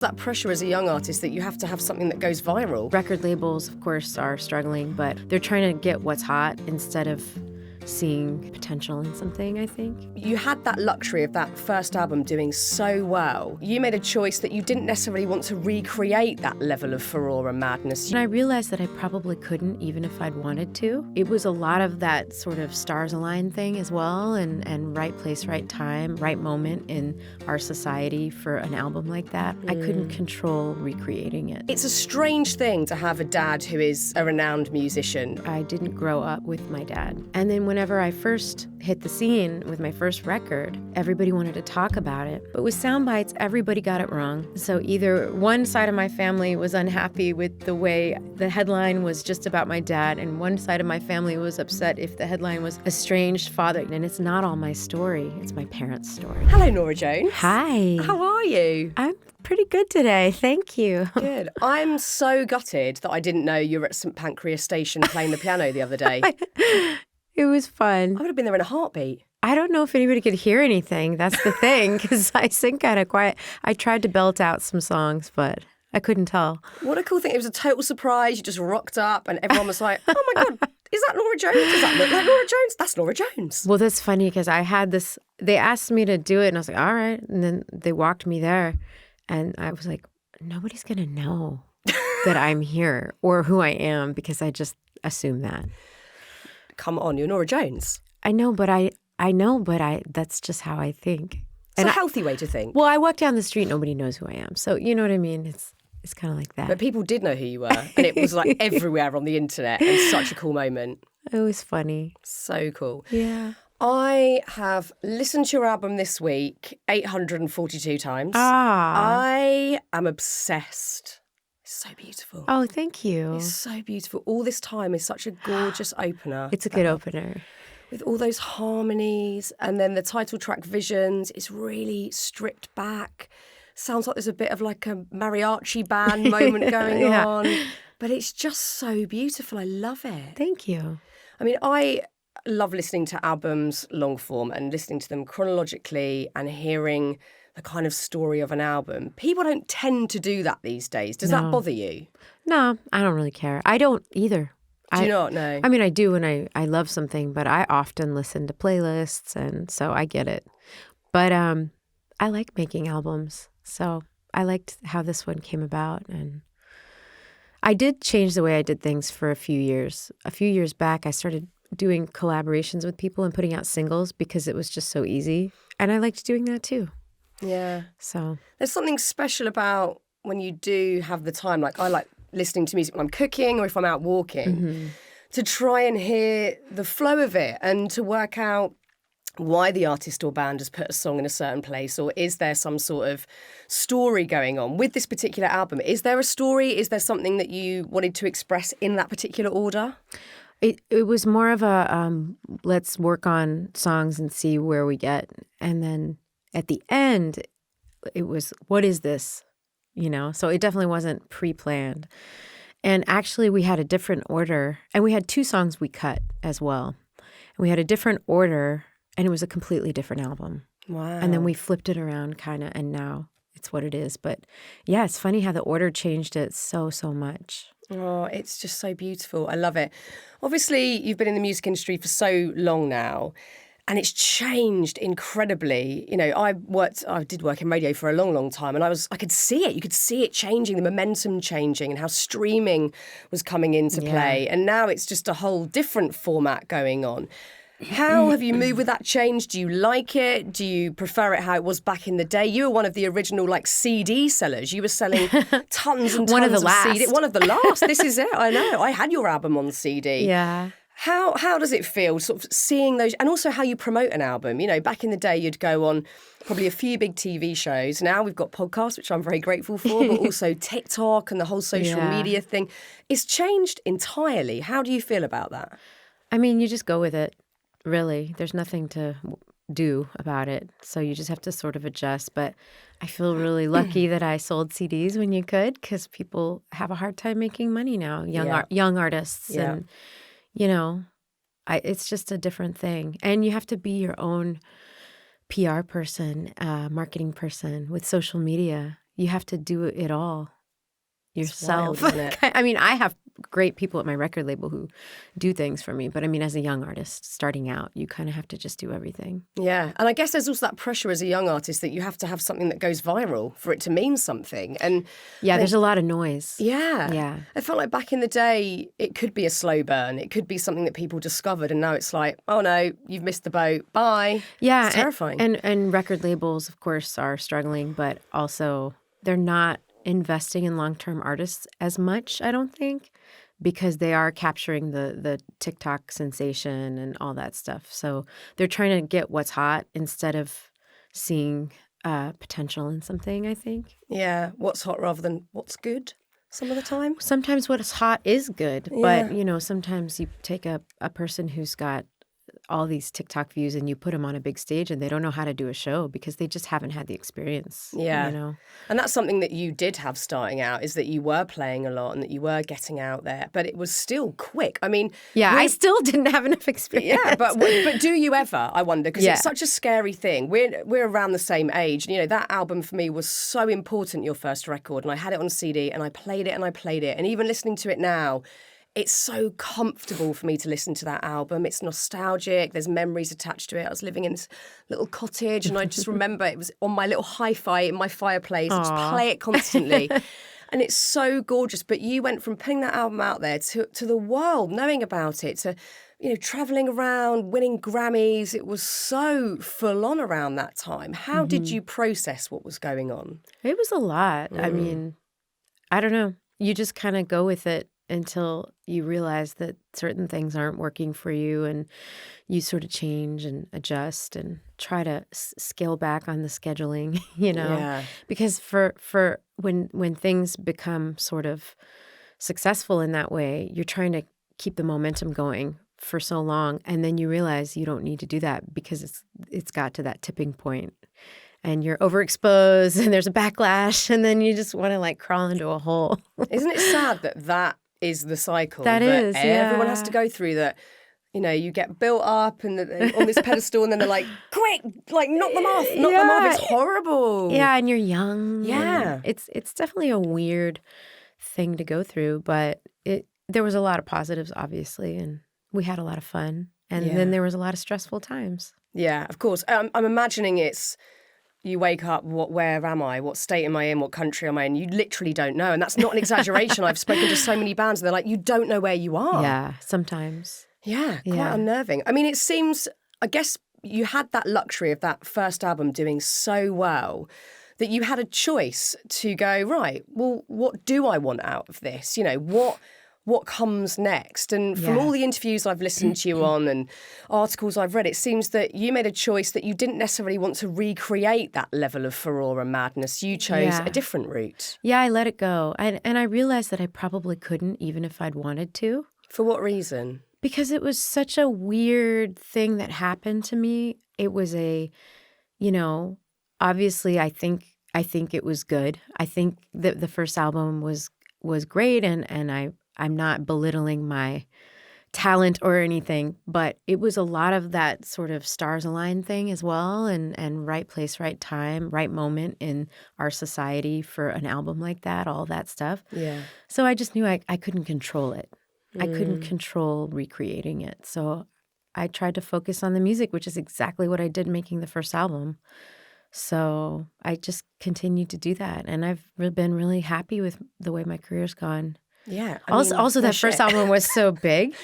That pressure as a young artist that you have to have something that goes viral. Record labels, of course, are struggling, but they're trying to get what's hot instead of seeing potential in something, I think. You had that luxury of that first album doing so well. You made a choice that you didn't necessarily want to recreate that level of furore and madness. And I realized that I probably couldn't, even if I'd wanted to. It was a lot of that sort of stars align thing as well, and right place, right time, right moment in our society for an album like that. I couldn't control recreating it. It's a strange thing to have a dad who is a renowned musician. I didn't grow up with my dad. And then whenever I first hit the scene with my first record, everybody wanted to talk about it. But with sound bites, everybody got it wrong. So either one side of my family was unhappy with the way the headline was just about my dad, and one side of my family was upset if the headline was estranged father. And it's not all my story, it's my parents' story. Hello, Norah Jones. Hi. How are you? I'm pretty good today, thank you. Good. I'm so gutted that I didn't know you were at St Pancras Station playing the piano the other day. It was fun. I would have been there in a heartbeat. I don't know if anybody could hear anything. That's the thing, because I sing kind of quiet. I tried to belt out some songs, but I couldn't tell. What a cool thing. It was a total surprise. You just rocked up and everyone was like, oh my God, is that Norah Jones? Does that look like Norah Jones? That's Norah Jones. Well, that's funny because I had this, they asked me to do it and I was like, all right. And then they walked me there and I was like, nobody's going to know that I'm here or who I am because I just assume that. Come on, you're Norah Jones. I know, but that's just how I think. It's a healthy way to think. Well, I walk down the street, nobody knows who I am. So you know what I mean? It's kind of like that. But people did know who you were. And it was like everywhere on the internet. And such a cool moment. It was funny. So cool. Yeah. I have listened to your album this week 842 times. I am obsessed. It's so beautiful. Oh, thank you. It's so beautiful. All this time is such a gorgeous opener. It's a good opener. With all those harmonies and then the title track Visions is really stripped back. Sounds like there's a bit of like a mariachi band moment going on. But it's just so beautiful. I love it. Thank you. I mean, I love listening to albums long form and listening to them chronologically and hearing the kind of story of an album. People don't tend to do that these days. Does that bother you? No, I don't really care. I don't either. Do you not know? I mean, I do when I love something, but I often listen to playlists, and so I get it. But I like making albums, so I liked how this one came about. And I did change the way I did things for a few years. A few years back, I started doing collaborations with people and putting out singles because it was just so easy. And I liked doing that too. Yeah. So there's something special about when you do have the time. Like I like listening to music when I'm cooking or if I'm out walking to try and hear the flow of it and to work out why the artist or band has put a song in a certain place, or is there some sort of story going on with this particular album? Is there a story? Is there something that you wanted to express in that particular order? It was more of a let's work on songs and see where we get. And then at the end, it was, what is this? You know, so it definitely wasn't pre-planned. And actually, we had a different order. And we had 2 songs we cut as well. And we had a different order, and it was a completely different album. Wow. And then we flipped it around kind of, and now it's what it is. But yeah, it's funny how the order changed it so much. Oh, it's just so beautiful. I love it. Obviously, you've been in the music industry for so long now, and it's changed incredibly. You know, I did work in radio for a long time, and I could see it. You could see it changing, the momentum changing, and how streaming was coming into play. And now it's just a whole different format going on. How have you moved with that change? Do you like it? Do you prefer it how it was back in the day? You were one of the original CD sellers. You were selling tons and tons one of the of last. CD. One of the last. This is it. I know. I had your album on CD. Yeah. How does it feel, sort of seeing those, and also how you promote an album? You know, back in the day, you'd go on probably a few big TV shows. Now we've got podcasts, which I'm very grateful for, but also TikTok and the whole social media thing. It's changed entirely. How do you feel about that? I mean, you just go with it. Really, there's nothing to do about it. So you just have to sort of adjust. But I feel really lucky that I sold CDs when you could, because people have a hard time making money now, young artists. Yeah. And, you know, it's just a different thing. And you have to be your own PR person, marketing person with social media. you have to do it all It's wild, yourself. isn't it? I mean, I have great people at my record label who do things for me. But I mean, as a young artist starting out, you kind of have to just do everything. Yeah. And I guess there's also that pressure as a young artist that you have to have something that goes viral for it to mean something. And Yeah, there's a lot of noise. yeah. Yeah. I felt like back in the day, it could be a slow burn. It could be something that people discovered. And now it's like, oh no, you've missed the boat. Bye. Yeah. It's terrifying. And record labels, of course, are struggling, but also they're not investing in long-term artists as much, I don't think, because they are capturing the TikTok sensation and all that stuff. So they're trying to get what's hot instead of seeing potential in something, I think. Yeah. What's hot rather than what's good some of the time. Sometimes what's hot is good, Yeah. but, you know, sometimes you take a person who's got all these TikTok views and you put them on a big stage and they don't know how to do a show because they just haven't had the experience. Yeah. You know? And that's something that you did have starting out, is that you were playing a lot and that you were getting out there, but it was still quick. I mean, Yeah, I still didn't have enough experience. yeah, but do you ever? I wonder, because Yeah. it's such a scary thing. We're around the same age. You know, that album for me was so important, your first record, and I had it on CD and I played it and I played it, and even listening to it now, it's so comfortable for me to listen to that album. It's nostalgic. There's memories attached to it. I was living in this little cottage and I just remember it was on my little hi-fi in my fireplace. I just play it constantly. And it's so gorgeous. But you went from putting that album out there to the world knowing about it, to, you know, traveling around, winning Grammys. It was so full on around that time. How did you process what was going on? It was a lot. I mean, I don't know. You just kind of go with it until you realize that certain things aren't working for you, and you sort of change and adjust and try to scale back on the scheduling, you know? Yeah. Because for when things become sort of successful in that way, you're trying to keep the momentum going for so long, and then you realize you don't need to do that because it's got to that tipping point. And you're overexposed and there's a backlash, and then you just want to like crawl into a hole. Isn't it sad that is the cycle That is, everyone yeah. has to go through, that, you know, you get built up and on this pedestal and then they're like, quick, like knock them off. It's horrible. Yeah, and you're young. Yeah. and it's definitely a weird thing to go through, but there was a lot of positives, obviously, and we had a lot of fun. And Yeah. then there was a lot of stressful times. Yeah, of course. I'm imagining it's, you wake up, where am I? What state am I in? What country am I in? You literally don't know. And that's not an exaggeration. I've spoken to so many bands and they're like, you don't know where you are. Yeah, sometimes. Yeah, quite Yeah. unnerving. I mean, it seems, I guess you had that luxury of that first album doing so well that you had a choice to go, right, well, what do I want out of this? You know, what comes next? And from Yeah. all the interviews I've listened to you on and articles I've read, it seems that you made a choice that you didn't necessarily want to recreate that level of furore and madness. You chose Yeah. a different route. Yeah, I let it go. And I realized that I probably couldn't, even if I'd wanted to. For what reason? Because it was such a weird thing that happened to me. It was obviously I think it was good. I think that the first album was great, and I'm not belittling my talent or anything, but it was a lot of that sort of stars align thing as well, and right place, right time, right moment in our society for an album like that, all that stuff. Yeah. So I just knew I couldn't control it. I couldn't control recreating it. So I tried to focus on the music, which is exactly what I did making the first album. So I just continued to do that. And I've been really happy with the way my career's gone. Yeah. Also, that first album was so big.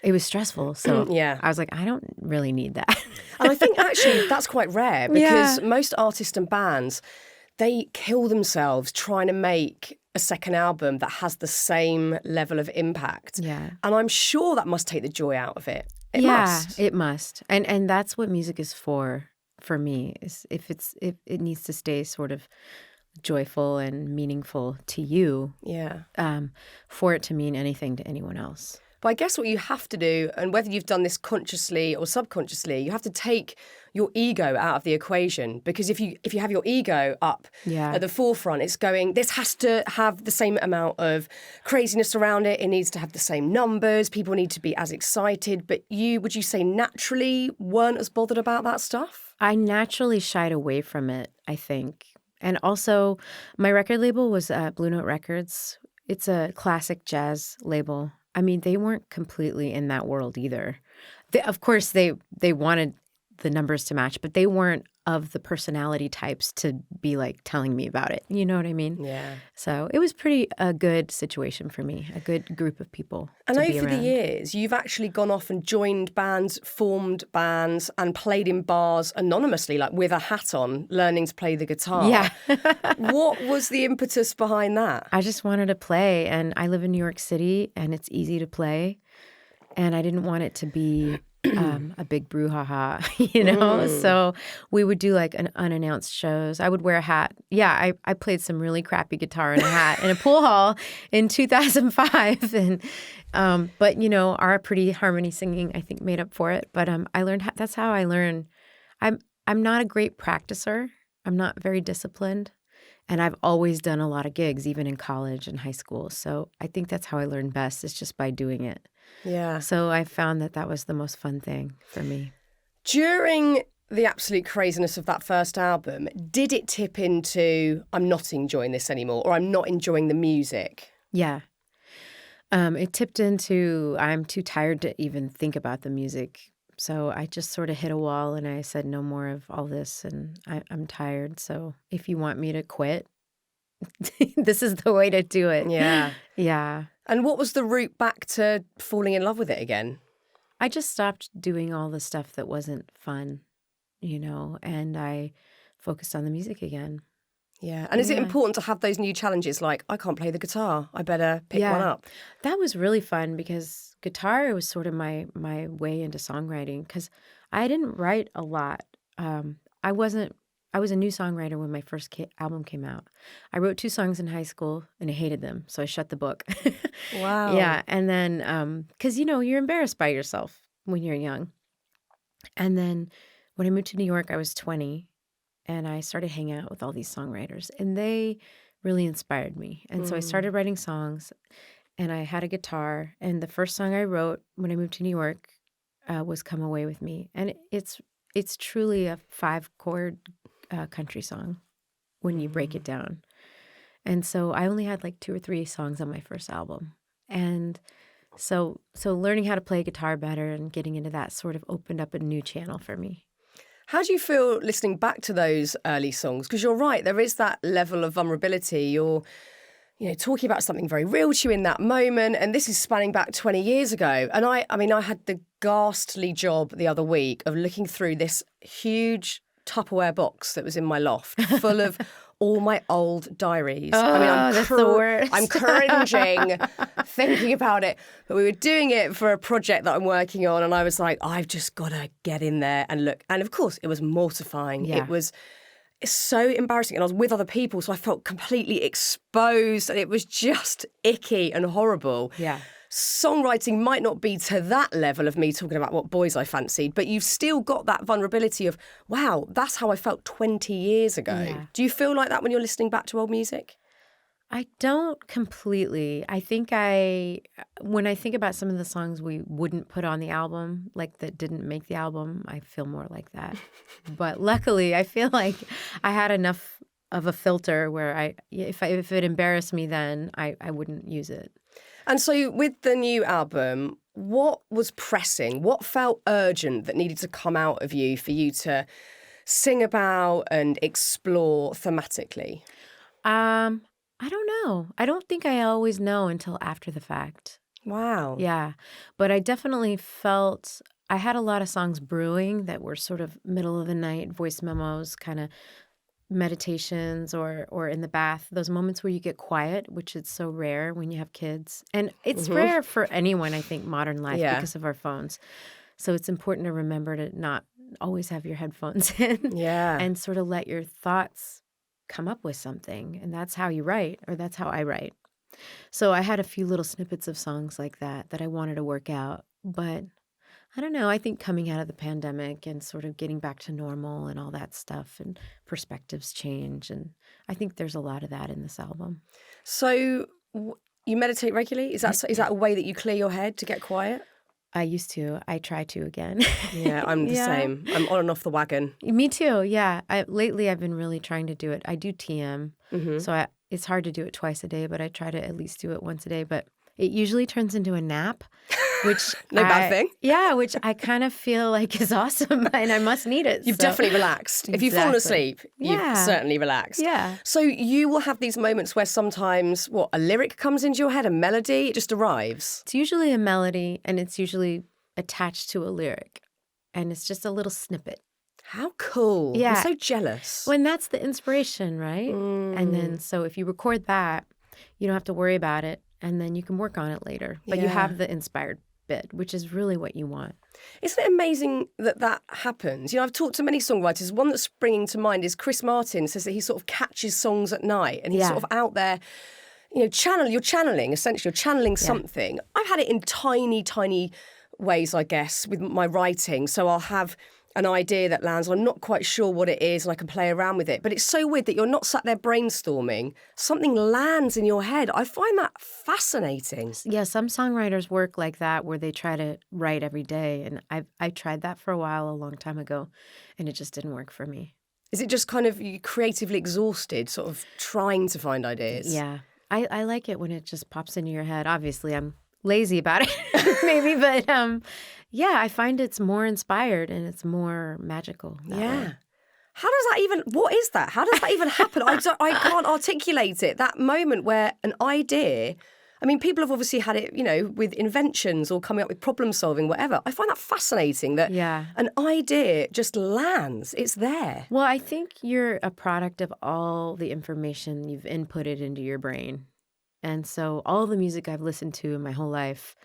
It was stressful. So Yeah. I was like, I don't really need that. And I think actually that's quite rare, because most artists and bands, they kill themselves trying to make a second album that has the same level of impact. Yeah. And I'm sure that must take the joy out of it. It must. It must. And that's what music is for me, is if it needs to stay sort of joyful and meaningful to you, Yeah. for it to mean anything to anyone else. But I guess what you have to do, and whether you've done this consciously or subconsciously, you have to take your ego out of the equation. Because if you have your ego up at the forefront, it's going, this has to have the same amount of craziness around it. It needs to have the same numbers. People need to be as excited. But would you say naturally weren't as bothered about that stuff? I naturally shied away from it, I think. And also, my record label was Blue Note Records. It's a classic jazz label. I mean, they weren't completely in that world either. Of course, they wanted the numbers to match, but they weren't of the personality types to be like telling me about it. You know what I mean? Yeah. So it was a good situation for me, a good group of people And to be over the around. years, you've actually gone off and joined bands, formed bands, and played in bars anonymously, like with a hat on, learning to play the guitar. Yeah. What was the impetus behind that? I just wanted to play, and I live in New York City, and it's easy to play, and I didn't want it to be a big brouhaha, you know? So we would do like an unannounced shows. I would wear a hat. Yeah, I played some really crappy guitar in a hat in a pool hall in 2005. But, you know, our pretty harmony singing, I think, made up for it. But I learned, that's how I learn. I'm not a great practicer. I'm not very disciplined. And I've always done a lot of gigs, even in college and high school. So I think that's how I learn best, is just by doing it. Yeah. So I found that was the most fun thing for me. During the absolute craziness of that first album, did it tip into, I'm not enjoying this anymore, or I'm not enjoying the music? Yeah. It tipped into, I'm too tired to even think about the music. So I just sort of hit a wall and I said, no more of all this. And I'm tired. So if you want me to quit, this is the way to do it. Yeah. Yeah. And what was the route back to falling in love with it again? I just stopped doing all the stuff that wasn't fun, you know, and I focused on the music again. Yeah. And is it important to have those new challenges like, I can't play the guitar, I better pick one up? That was really fun because guitar was sort of my way into songwriting, because I didn't write a lot. I was a new songwriter when my first album came out. I wrote 2 songs in high school and I hated them, so I shut the book. Wow. Yeah, and then because, you know, you're embarrassed by yourself when you're young. And then when I moved to New York, I was 20, and I started hanging out with all these songwriters, and they really inspired me. And so I started writing songs, and I had a guitar, and the first song I wrote when I moved to New York was "Come Away with Me," and it's truly a 5-chord country song when you break it down. And so I only had like 2 or 3 songs on my first album, and so learning how to play guitar better and getting into that sort of opened up a new channel for me. How do you feel listening back to those early songs? Because you're right, there is that level of vulnerability. You're, you know, talking about something very real to you in that moment, and this is spanning back 20 years ago. And I mean, I had the ghastly job the other week of looking through this huge Tupperware box that was in my loft, full of all my old diaries. I mean, that's the worst. I'm cringing thinking about it. But we were doing it for a project that I'm working on, and I was like, I've just got to get in there and look. And of course, it was mortifying. Yeah. It's so embarrassing. And I was with other people, so I felt completely exposed, and it was just icky and horrible. Yeah. Songwriting might not be to that level of me talking about what boys I fancied, but you've still got that vulnerability of, wow, that's how I felt 20 years ago. Yeah. Do you feel like that when you're listening back to old music? I don't completely. I think when I think about some of the songs we wouldn't put on the album, like that didn't make the album, I feel more like that. But luckily, I feel like I had enough of a filter where if it embarrassed me, then I wouldn't use it. And so with the new album, what was pressing? What felt urgent that needed to come out of you for you to sing about and explore thematically? I don't know. I don't think I always know until after the fact. Wow. Yeah. But I definitely felt I had a lot of songs brewing that were sort of middle of the night voice memos, kind of meditations or in the bath, those moments where you get quiet, which is so rare when you have kids. And it's rare for anyone, I think, modern life because of our phones. So it's important to remember to not always have your headphones in and sort of let your thoughts come up with something. And that's how you write, or that's how I write. So I had a few little snippets of songs like that I wanted to work out. But I don't know. I think coming out of the pandemic and sort of getting back to normal and all that stuff, and perspectives change. And I think there's a lot of that in this album. So you meditate regularly? Is that a way that you clear your head to get quiet? I used to. I try to again. Yeah, I'm the Yeah. same. I'm on and off the wagon. Me too. Yeah. Lately I've been really trying to do it. I do TM. Hmm. So it's hard to do it twice a day, but I try to at least do it once a day. But it usually turns into a nap, which No bad thing. which I kind of feel like is awesome and I must need it. You've So definitely relaxed. If you've fallen exactly. asleep, you've Yeah. certainly relaxed. Yeah. So you will have these moments where sometimes, a lyric comes into your head, a melody, it just arrives. It's usually a melody and it's usually attached to a lyric. And it's just a little snippet. How cool. Yeah. I'm so jealous. When that's the inspiration, right? And then so if you record that, you don't have to worry about it. And then you can work on it later. But you Yeah. have the inspired bit, which is really what you want. Isn't it amazing that that happens? I've talked to many songwriters. One that's springing to mind is Chris Martin says that he sort of catches songs at night and he's Yeah. sort of out there, you're channeling, essentially, you're channeling something. I've had it in tiny, tiny ways, I guess, with my writing. So I'll have an idea that lands, and I'm not quite sure what it is, and I can play around with it. But it's so weird that you're not sat there brainstorming. Something lands in your head. I find that fascinating. Yeah, some songwriters work like that where they try to write every day. And I tried that for a while a long time ago, and it just didn't work for me. Is it just kind of you creatively exhausted, sort of trying to find ideas? Yeah. I like it when it just pops into your head. Obviously, I'm lazy about it, maybe, but yeah, I find it's more inspired and it's more magical. That Yeah. way. How does that even, what is that? How does that even happen? I can't articulate it. That moment where an idea, people have obviously had it, with inventions or coming up with problem solving, whatever. I find that fascinating that Yeah. an idea just lands. It's there. Well, I think you're a product of all the information you've inputted into your brain. And so all the music I've listened to in my whole life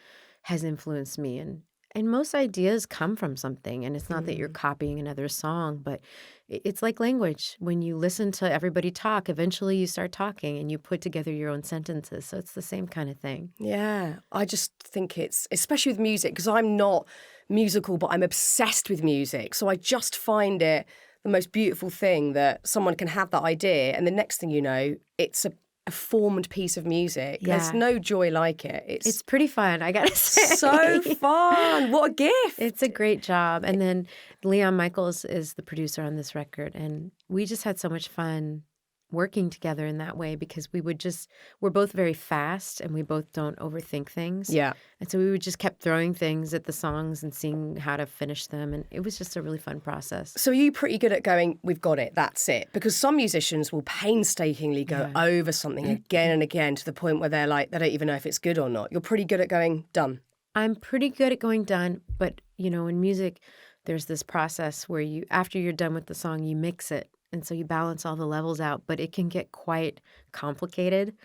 has influenced me. And most ideas come from something. And it's not that you're copying another song, but it's like language. When you listen to everybody talk, eventually you start talking and you put together your own sentences. So it's the same kind of thing. Yeah, I just think it's, especially with music, because I'm not musical, but I'm obsessed with music. So I just find it the most beautiful thing that someone can have that idea, and the next thing you know, it's a formed piece of music. Yeah. There's no joy like it. It's pretty fun, I gotta say. so fun. What a gift. It's a great job. And then Leon Michaels is the producer on this record. And we just had so much fun working together in that way because we're both very fast and we both don't overthink things. Yeah. And so we would just kept throwing things at the songs and seeing how to finish them. And it was just a really fun process. So are you pretty good at going, we've got it, that's it? Because some musicians will painstakingly go over something again and again to the point where they're like, they don't even know if it's good or not. You're pretty good at going, done. I'm pretty good at going done. But, in music, there's this process where after you're done with the song, you mix it. And so you balance all the levels out, but it can get quite complicated.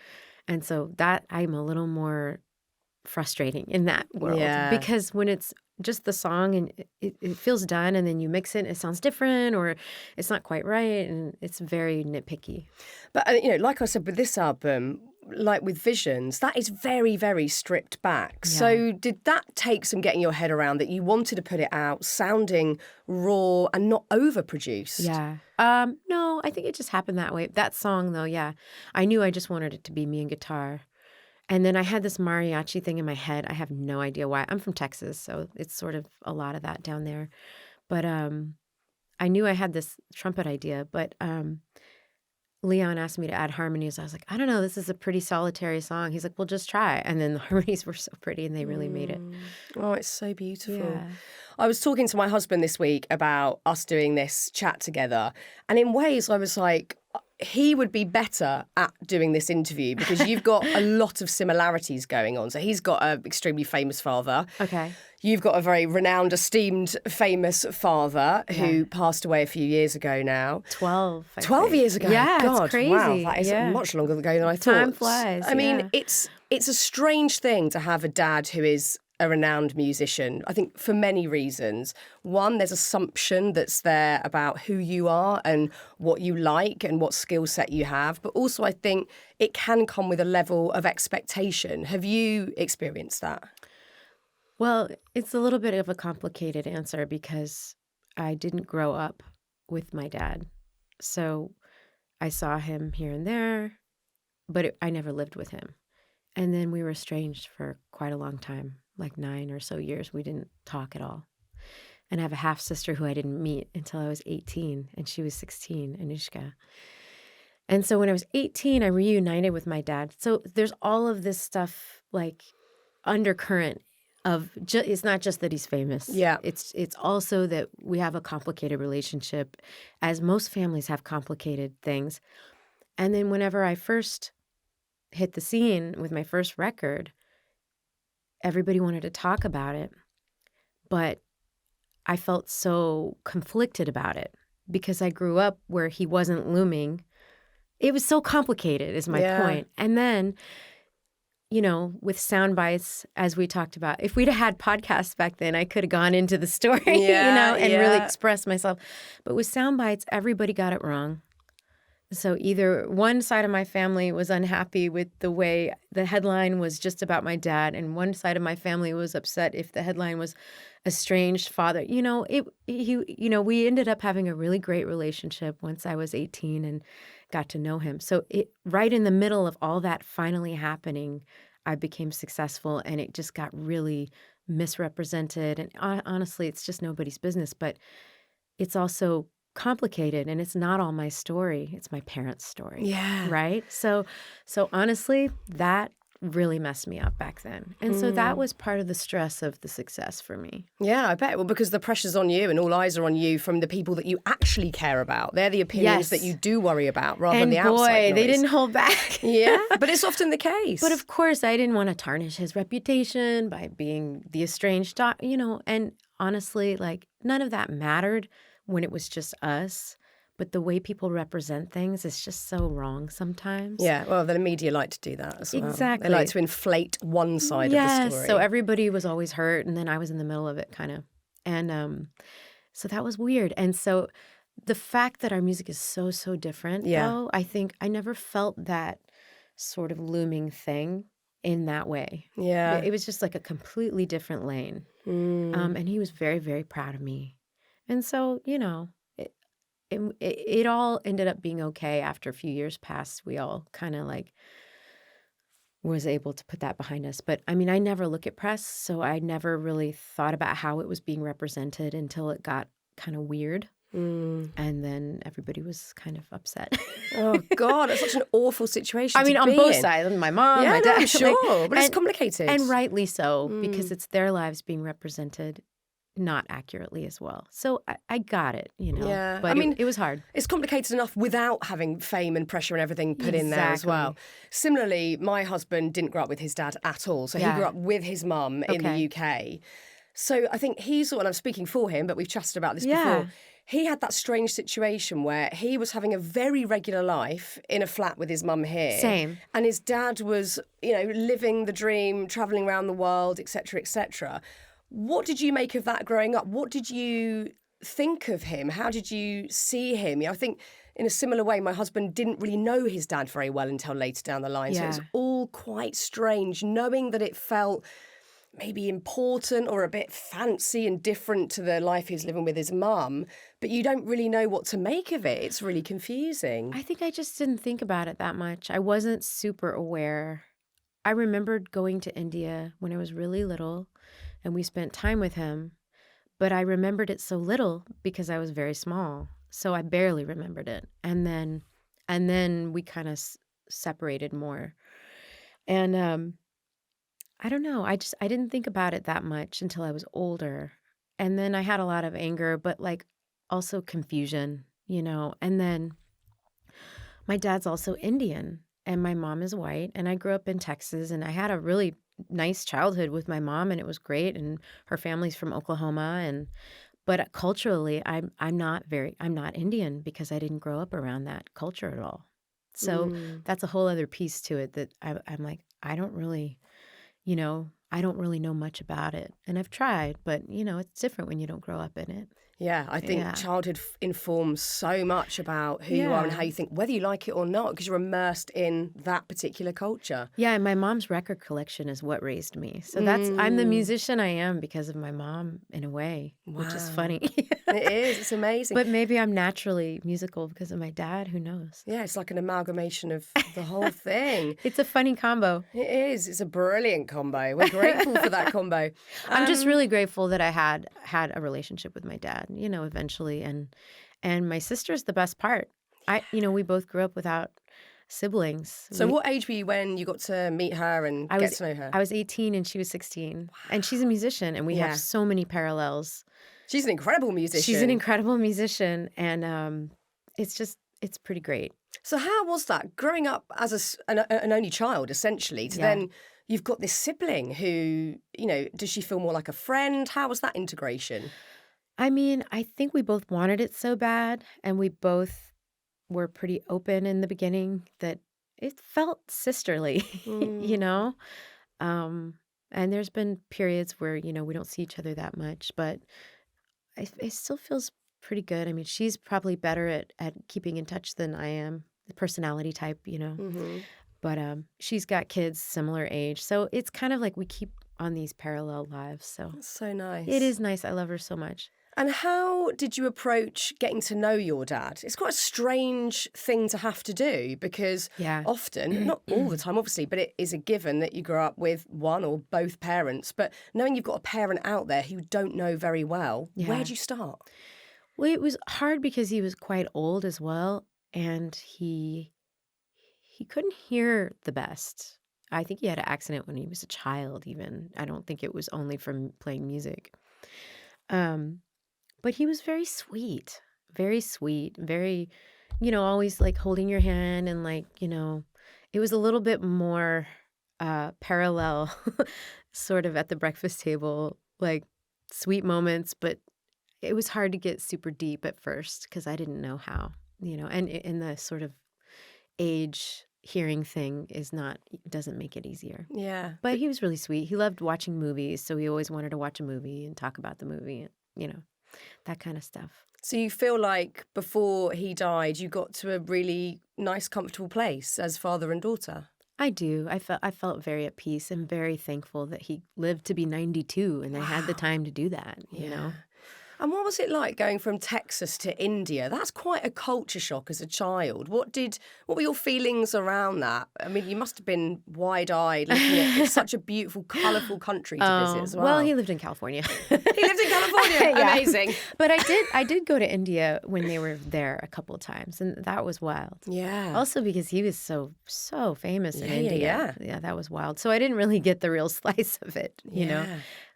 And so that I'm a little more frustrating in that world. Yeah. Because when it's just the song and it feels done and then you mix it, it sounds different or it's not quite right. And it's very nitpicky. But, like I said, with this album, like with Visions, that is very, very stripped back. Yeah. So did that take some getting your head around that you wanted to put it out sounding raw and not overproduced? Yeah. No, I think it just happened that way. That song, though, yeah. I knew I just wanted it to be me and guitar. And then I had this mariachi thing in my head. I have no idea why. I'm from Texas, so it's sort of a lot of that down there. But I knew I had this trumpet idea, but Leon asked me to add harmonies. I was like, I don't know, this is a pretty solitary song. He's like, well, just try. And then the harmonies were so pretty and they really made it. Oh, it's so beautiful. Yeah. I was talking to my husband this week about us doing this chat together. And in ways, I was like, he would be better at doing this interview because you've got a lot of similarities going on. So he's got an extremely famous father. Okay. You've got a very renowned, esteemed, famous father who passed away a few years ago now. 12. 12 years ago? Yeah, God, it's crazy. Wow, that is Yeah. much longer ago than I thought. Time flies, I mean, yeah. it's a strange thing to have a dad who is a renowned musician, I think for many reasons. One, there's assumption that's there about who you are and what you like and what skill set you have. But also I think it can come with a level of expectation. Have you experienced that? Well, it's a little bit of a complicated answer because I didn't grow up with my dad. So I saw him here and there, but I never lived with him. And then we were estranged for quite a long time. like 9 or so years, we didn't talk at all. And I have a half sister who I didn't meet until I was 18, and she was 16, Anushka. And so when I was 18, I reunited with my dad. So there's all of this stuff like undercurrent of it's not just that he's famous. Yeah. It's also that we have a complicated relationship, as most families have complicated things. And then whenever I first hit the scene with my first record, everybody wanted to talk about it, but I felt so conflicted about it because I grew up where he wasn't looming. It was so complicated is my point. And then, you know, with sound bites, as we talked about, if we'd have had podcasts back then, I could have gone into the story, and really expressed myself. But with sound bites, everybody got it wrong. So either one side of my family was unhappy with the way the headline was just about my dad, and one side of my family was upset if the headline was estranged father. You know, we ended up having a really great relationship once I was 18 and got to know him. So right in the middle of all that finally happening, I became successful, and it just got really misrepresented. And honestly, it's just nobody's business, but it's also complicated, and it's not all my story. It's my parents' story. Yeah. Right? So honestly, that really messed me up back then. And so that was part of the stress of the success for me. Yeah, I bet. Well, because the pressure's on you and all eyes are on you from the people that you actually care about. They're the opinions that you do worry about rather than the outside noise. They didn't hold back. Yeah, but it's often the case. But of course, I didn't want to tarnish his reputation by being the estranged daughter, and honestly, like, none of that mattered when it was just us. But the way people represent things is just so wrong sometimes. Yeah, well, the media like to do that as well. Exactly. They like to inflate one side of the story. So everybody was always hurt, and then I was in the middle of it, kind of. And so that was weird. And so the fact that our music is so, so different, though, I think I never felt that sort of looming thing in that way. Yeah. It was just like a completely different lane. And he was very, very proud of me. And so, it all ended up being okay after a few years passed. We all kind of like was able to put that behind us. But I mean, I never look at press, so I never really thought about how it was being represented until it got kind of weird. And then everybody was kind of upset. Oh, God, it's such an awful situation. I mean, on both sides. My mom, my dad. I'm sure, but it's complicated. And rightly so, because it's their lives being represented not accurately as well. So I got it, Yeah. But I mean, it was hard. It's complicated enough without having fame and pressure and everything put in there as well. Similarly, my husband didn't grow up with his dad at all. So he grew up with his mum in the UK. So I think he's the one, I'm speaking for him, but we've chatted about this before. He had that strange situation where he was having a very regular life in a flat with his mum here. Same. And his dad was, living the dream, travelling around the world, etc., etc. What did you make of that growing up? What did you think of him? How did you see him? I think in a similar way, my husband didn't really know his dad very well until later down the line. So it was all quite strange, knowing that it felt maybe important or a bit fancy and different to the life he's living with his mum, but you don't really know what to make of it. It's really confusing. I think I just didn't think about it that much. I wasn't super aware. I remembered going to India when I was really little, and we spent time with him, but I remembered it so little because I was very small, so I barely remembered it. And then we kind of separated more. And I don't know. I didn't think about it that much until I was older. And then I had a lot of anger, but like also confusion, And then my dad's also Indian and my mom is white, and I grew up in Texas, and I had a really nice childhood with my mom, and it was great, and her family's from Oklahoma, but culturally I'm not Indian because I didn't grow up around that culture at all. So that's a whole other piece to it that I'm like, I don't really know much about it. And I've tried, but, it's different when you don't grow up in it. Yeah, I think childhood informs so much about who you are and how you think, whether you like it or not, because you're immersed in that particular culture. Yeah, and my mom's record collection is what raised me. So I'm the musician I am because of my mom, in a way, which is funny. It is. It's amazing. But maybe I'm naturally musical because of my dad. Who knows? Yeah, it's like an amalgamation of the whole thing. It's a funny combo. It is. It's a brilliant combo. We're grateful for that combo. I'm just really grateful that I had a relationship with my dad, eventually. And my sister's the best part. We both grew up without siblings. So what age were you when you got to meet her and get to know her? I was 18 and she was 16. And she's a musician, and we have so many parallels. She's an incredible musician. She's an incredible musician, and it's pretty great. So how was that, growing up as an only child, essentially, to then you've got this sibling who, does she feel more like a friend? How was that integration? I mean, I think we both wanted it so bad, and we both were pretty open in the beginning that it felt sisterly, And there's been periods where, we don't see each other that much, but it still feels pretty good. I mean, she's probably better at keeping in touch than I am, the personality type, Mm-hmm. But she's got kids similar age. So it's kind of like we keep on these parallel lives. So That's so nice. it is nice. I love her so much. And how did you approach getting to know your dad? It's quite a strange thing to have to do because often, not all the time obviously, but it is a given that you grow up with one or both parents. But knowing you've got a parent out there who you don't know very well, where do you start? Well, it was hard because he was quite old as well, and he couldn't hear the best. I think he had an accident when he was a child even. I don't think it was only from playing music. But he was very sweet, very, always like holding your hand, and it was a little bit more parallel sort of at the breakfast table, like sweet moments, but it was hard to get super deep at first because I didn't know how, and in the sort of age hearing thing doesn't make it easier. Yeah. But he was really sweet. He loved watching movies, so he always wanted to watch a movie and talk about the movie, that kind of stuff. So you feel like before he died, you got to a really nice, comfortable place as father and daughter? I do. I felt very at peace and very thankful that he lived to be 92 and they had the time to do that, And what was it like going from Texas to India? That's quite a culture shock as a child. What were your feelings around that? I mean, you must have been wide-eyed looking at it's such a beautiful, colourful country to visit as well. Well, he lived in California. He lived in California? Amazing. But I did go to India when they were there a couple of times, and that was wild. Yeah. Also because he was so famous in India. Yeah, that was wild. So I didn't really get the real slice of it, you know.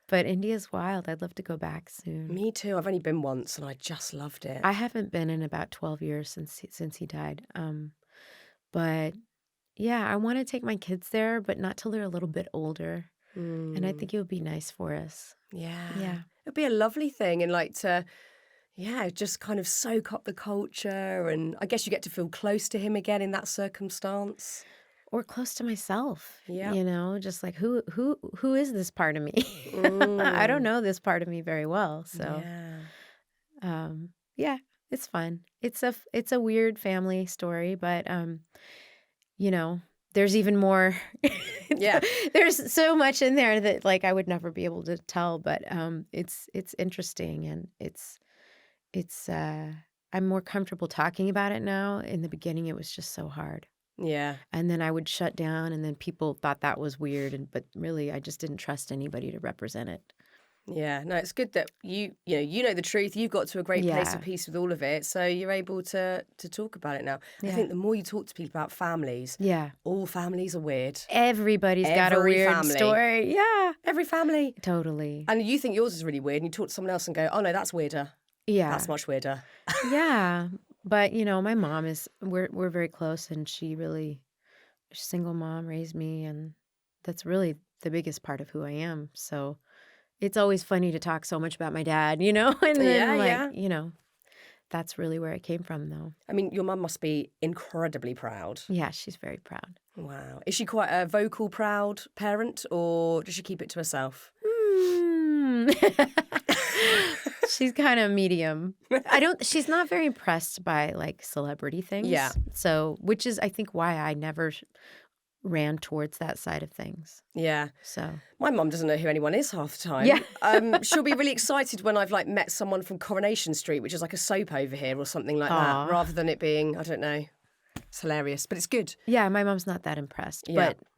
But India's wild. I'd love to go back soon. Me too. I've only been once and I just loved it. I haven't been in about 12 years since he died. But yeah, I want to take my kids there, but not till they're a little bit older. And I think it would be nice for us. Yeah. It'd be a lovely thing, and just kind of soak up the culture, and I guess you get to feel close to him again in that circumstance. Or close to myself, Yeah. just like who is this part of me? I don't know this part of me very well, so it's fun. It's a weird family story, but there's even more. Yeah, there's so much in there that like I would never be able to tell, but it's interesting, and it's I'm more comfortable talking about it now. In the beginning, it was just so hard. Yeah. And then I would shut down, and then people thought that was weird, but really I just didn't trust anybody to represent it. Yeah, no, it's good that you know the truth. You've got to a great place of peace with all of it, so you're able to talk about it now. I think the more you talk to people about families, all families are weird. Everybody's got a weird story. Yeah, every family. Totally. And you think yours is really weird, and you talk to someone else and go, "Oh no, that's weirder." Yeah, that's much weirder. Yeah. But, my mom we're very close, and she's a single mom, raised me, and that's really the biggest part of who I am. So it's always funny to talk so much about my dad, and then that's really where it came from, though. I mean, your mum must be incredibly proud. Yeah, she's very proud. Wow. Is she quite a vocal, proud parent, or does she keep it to herself? She's kind of medium. She's not very impressed by like celebrity things. Yeah. So, which is I think why I never ran towards that side of things. Yeah. So my mum doesn't know who anyone is half the time. Yeah. She'll be really excited when I've like met someone from Coronation Street, which is like a soap over here or something like that, rather than it being, I don't know. It's hilarious, but it's good. Yeah, my mom's not that impressed,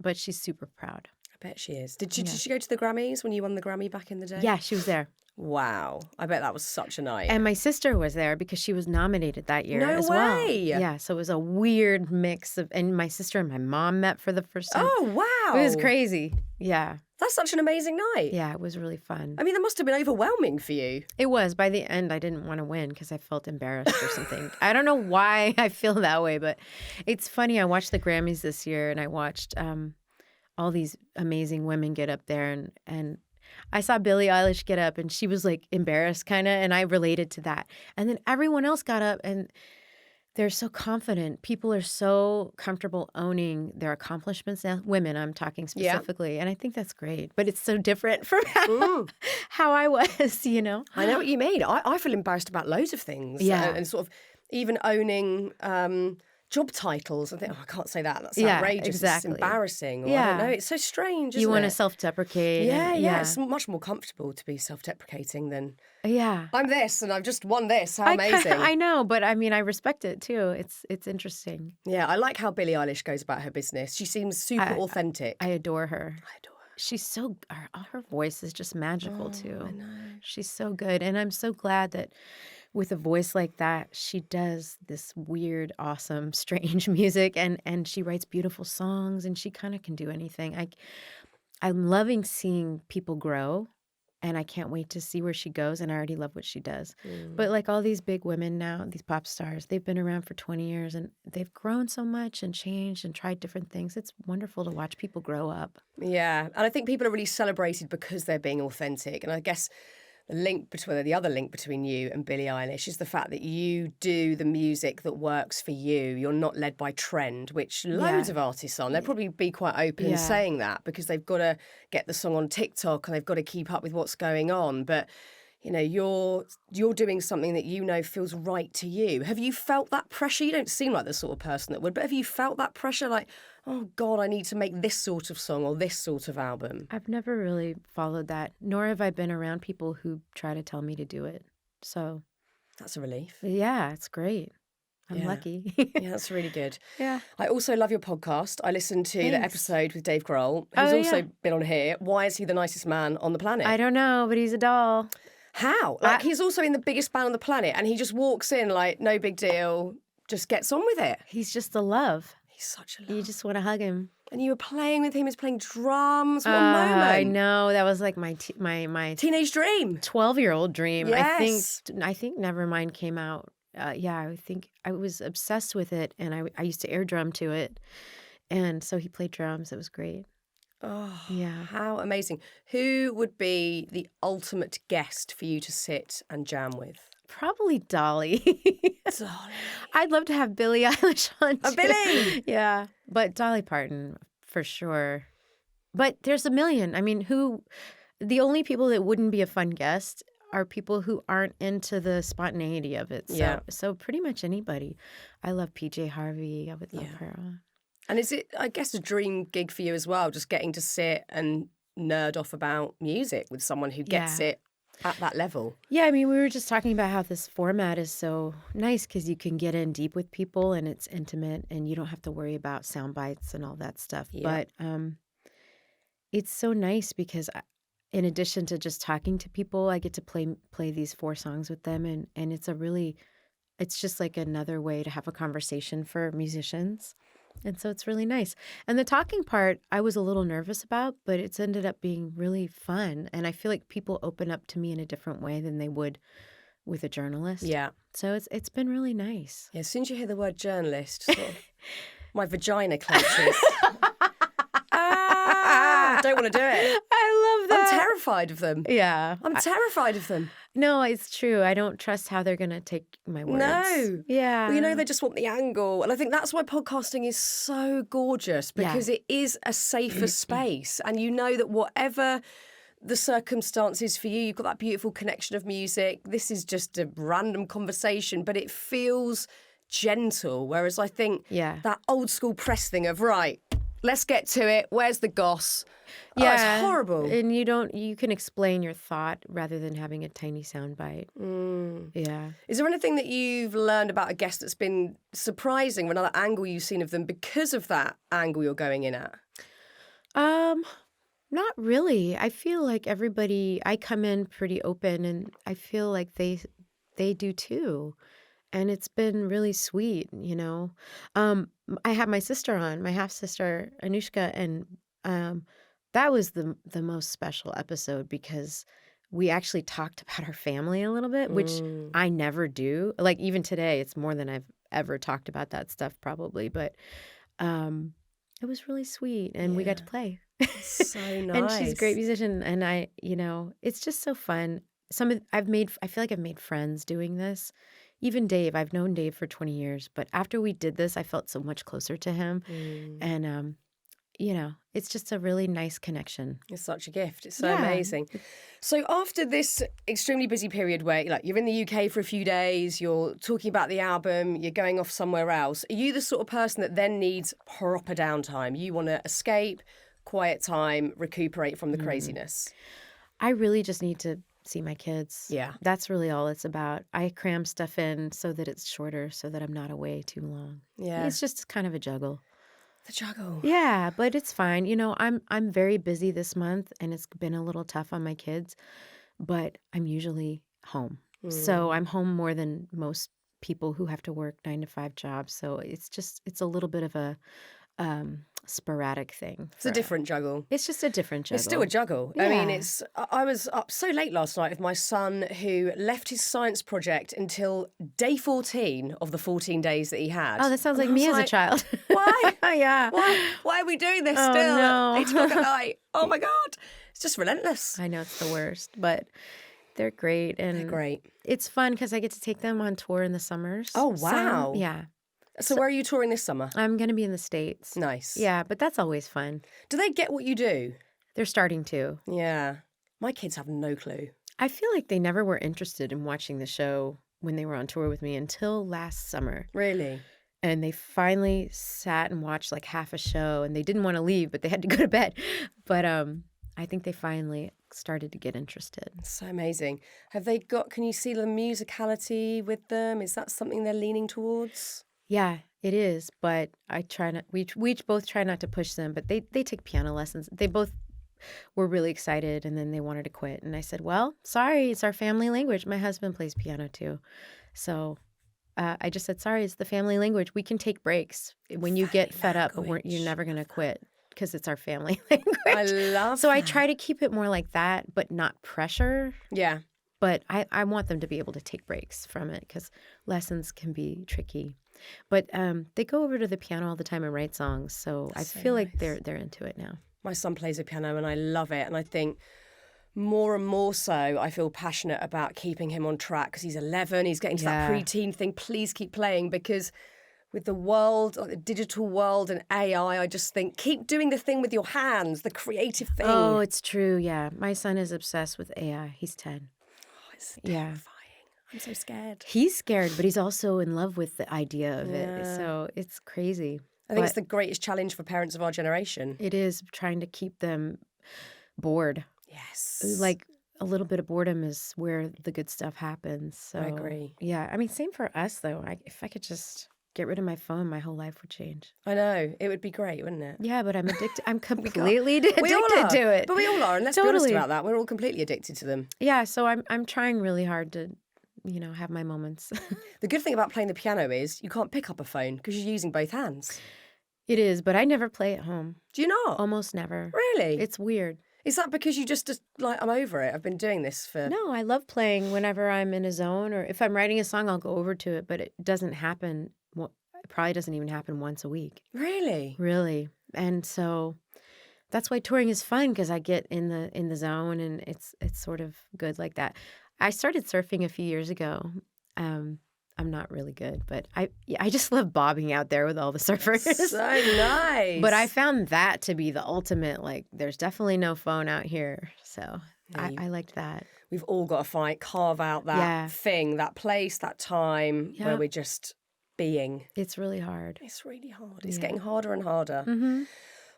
but she's super proud. I bet she is. Did Yeah. she go to the Grammys when you won the Grammy back in the day? Yeah, she was there. Wow. I bet that was such a night. And my sister was there because she was nominated that year No as well. way. Yeah, so it was a weird mix of, and my sister and my mom met for the first time. Oh, wow. It was crazy. Yeah. That's such an amazing night. Yeah, it was really fun. I mean, that must have been overwhelming for you. It was. By the end, I didn't want to win because I felt embarrassed or something. I don't know why I feel that way, but it's funny. I watched the Grammys this year, and I watched all these amazing women get up there, and I saw Billie Eilish get up, and she was like embarrassed kind of, and I related to that. And then everyone else got up, and they're so confident. People are so comfortable owning their accomplishments now. Women, I'm talking specifically. And I think that's great. But it's so different from how I was, you know? I know what you mean. I feel embarrassed about loads of things. Yeah. And sort of even owning job titles. I think, I can't say that. That's outrageous. Exactly. It's embarrassing. Or, Yeah. I don't know. It's so strange, You isn't want it? to self-deprecate. Yeah. It's much more comfortable to be self-deprecating than, Yeah. I'm this and I've just won this. How amazing. I know, but I mean, I respect it too. It's interesting. Yeah, I like how Billie Eilish goes about her business. She seems super authentic. I adore her. I adore her. She's so, her voice is just magical too. I know. She's so good. And I'm so glad that with a voice like that, she does this weird, awesome, strange music and she writes beautiful songs and she kind of can do anything. I'm loving seeing people grow and I can't wait to see where she goes. And I already love what she does. But like all these big women now, these pop stars, they've been around for 20 years and they've grown so much and changed and tried different things. It's wonderful to watch people grow up. Yeah, and I think people are really celebrated because they're being authentic. And I guess the other link between you and Billie Eilish is the fact that you do the music that works for you. You're not led by trend, which loads of artists are. They'll probably be quite open in saying that because they've got to get the song on TikTok and they've got to keep up with what's going on. But you know, you're doing something that you know feels right to you. Have you felt that pressure? You don't seem like the sort of person that would, but have you felt that pressure like, oh God, I need to make this sort of song or this sort of album? I've never really followed that, nor have I been around people who try to tell me to do it. So That's a relief. yeah, it's great. I'm lucky. Yeah, that's really good. Yeah. I also love your podcast. I listened to the Thanks. episode with Dave Grohl, who's also been on here. Why is he the nicest man on the planet? I don't know, but he's a doll. How? Like, he's also in the biggest band on the planet, and he just walks in like, no big deal, just gets on with it. He's just a love. He's such a love. You just want to hug him. And you were playing with him, he was playing drums. What a moment. I know. That was like my Teenage dream. 12-year-old dream. Yes. I think Nevermind came out. I think I was obsessed with it, and I used to air drum to it. And so he played drums. It was great. Oh, Yeah. how amazing. Who would be the ultimate guest for you to sit and jam with? Probably Dolly. Dolly. I'd love to have Billie Eilish on too. Billie! Yeah. But Dolly Parton, for sure. But there's a million. I mean, the only people that wouldn't be a fun guest are people who aren't into the spontaneity of it. So pretty much anybody. I love PJ Harvey. I would love her. And is it, I guess, a dream gig for you as well, just getting to sit and nerd off about music with someone who gets it at that level? Yeah, I mean, we were just talking about how this format is so nice because you can get in deep with people and it's intimate and you don't have to worry about sound bites and all that stuff. Yeah. But it's so nice because in addition to just talking to people, I get to play these 4 songs with them and it's just like another way to have a conversation for musicians. And so it's really nice. And the talking part, I was a little nervous about, but it's ended up being really fun. And I feel like people open up to me in a different way than they would with a journalist. Yeah. So it's been really nice. Yeah, as soon as you hear the word journalist, sort of, my vagina clenches. Don't want to do it. I love that. I'm terrified of them. Yeah. I'm terrified of them. No, it's true. I don't trust how they're going to take my words. No. Yeah. Well, you know, they just want the angle. And I think that's why podcasting is so gorgeous because it is a safer space. And you know that whatever the circumstances for you, you've got that beautiful connection of music. This is just a random conversation, but it feels gentle. Whereas I think that old school press thing of, right, let's get to it. Where's the goss? Yeah. Oh, it's horrible. And you can explain your thought rather than having a tiny soundbite. Yeah. Is there anything that you've learned about a guest that's been surprising, or another angle you've seen of them because of that angle you're going in at? Not really. I feel like I come in pretty open, and I feel like they do too. And it's been really sweet, you know. I had my sister on, my half sister Anushka, and um, that was the most special episode because we actually talked about our family a little bit, which Mm, I never do. Like even today, it's more than I've ever talked about that stuff probably, but um, it was really sweet, and we got yeah. to play. So And she's a great nice. musician, and it's just so fun. I feel like I've made friends doing this. Even Dave, I've known Dave for 20 years, but after we did this, I felt so much closer to him. Mm. And, it's just a really nice connection. It's such a gift. It's so Yeah. amazing. So after this extremely busy period where like you're in the UK for a few days, you're talking about the album, you're going off somewhere else, are you the sort of person that then needs proper downtime? You want to escape, quiet time, recuperate from the craziness? I really just need to see my kids. Yeah. That's really all it's about. I cram stuff in so that it's shorter, so that I'm not away too long. Yeah. It's just kind of a juggle. The juggle. Yeah, but it's fine. I'm very busy this month, and it's been a little tough on my kids, but I'm usually home. So I'm home more than most people who have to work 9 to 5 jobs. So it's a little bit of a sporadic thing. It's a different juggle. It's just a different juggle. It's still a juggle. I mean, Yeah. I was up so late last night with my son who left his science project until day 14 of the 14 days that he had. Oh, that sounds And like I me was as a like, child. Why? Yeah. Why are we doing this Oh, still no. at 8 o'clock at night? Oh my God. It's just relentless. I know it's the worst, but they're great. And They're great. it's fun because I get to take them on tour in the summers. Oh, wow. Yeah. So where are you touring this summer? I'm going to be in the States. Nice. Yeah, but that's always fun. Do they get what you do? They're starting to. Yeah. My kids have no clue. I feel like they never were interested in watching the show when they were on tour with me until last summer. Really? And they finally sat and watched like half a show, and they didn't want to leave, but they had to go to bed. But I think they finally started to get interested. So amazing. Can you see the musicality with them? Is that something they're leaning towards? Yeah, it is, but I try not. We each both try not to push them, but they take piano lessons. They both were really excited, and then they wanted to quit. And I said, "Well, sorry, it's our family language." My husband plays piano too, so I just said, "Sorry, it's the family language. We can take breaks when you get fed up, but you're never going to quit because it's our family language." I love So I that. try to keep it more like that, but not pressure. Yeah. But I want them to be able to take breaks from it because lessons can be tricky. But they go over to the piano all the time and write songs, so I So feel like nice. they're into it now. My son plays the piano and I love it. And I think more and more so, I feel passionate about keeping him on track because he's 11. He's getting to that Yeah. preteen thing. Please keep playing because with the world, like the digital world and AI, I just think keep doing the thing with your hands, the creative thing. Oh, it's true. Yeah, my son is obsessed with AI. He's 10. It's Yeah. terrifying. I'm so scared. He's scared, but he's also in love with the idea of it. Yeah. So it's crazy. I think it's But the greatest challenge for parents of our generation. it is trying to keep them bored. Yes. Like a little bit of boredom is where the good stuff happens. So I agree. Yeah, I mean, same for us though. If I could just get rid of my phone, my whole life would change. I know. It would be great, wouldn't it? Yeah, but I'm addicted. I'm completely We all addicted are. to it. But we all are. And let's be honest Totally. about that. We're all completely addicted to them. Yeah, so I'm trying really hard to, have my moments. The good thing about playing the piano is you can't pick up a phone because you're using both hands. It is, but I never play at home. Do you not? Almost never. Really? It's weird. Is that because you just like, I'm over it? I've been doing this for... No, I love playing whenever I'm in a zone, or if I'm writing a song, I'll go over to it, but it doesn't happen. Well, it probably doesn't even happen once a week. Really? Really. And so that's why touring is fun, because I get in the zone, and it's sort of good like that. I started surfing a few years ago. I'm not really good, but I just love bobbing out there with all the surfers. So nice. But I found that to be the ultimate, like, there's definitely no phone out here. So I liked that. We've all got to carve out that Yeah. thing, that place, that time where Yeah. we're just being. It's really hard. It's really hard. It's Yeah. getting harder and harder. Mm-hmm.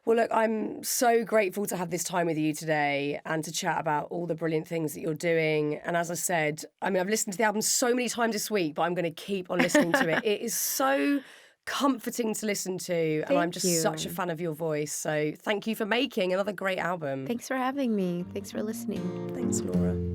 Well, look, I'm so grateful to have this time with you today and to chat about all the brilliant things that you're doing. And as I said, I mean, I've listened to the album so many times this week, but I'm going to keep on listening to it. It is so comforting to listen to, and I'm Thank just you. such a fan of your voice. So thank you for making another great album. Thanks for having me. Thanks for listening. Thanks, Norah.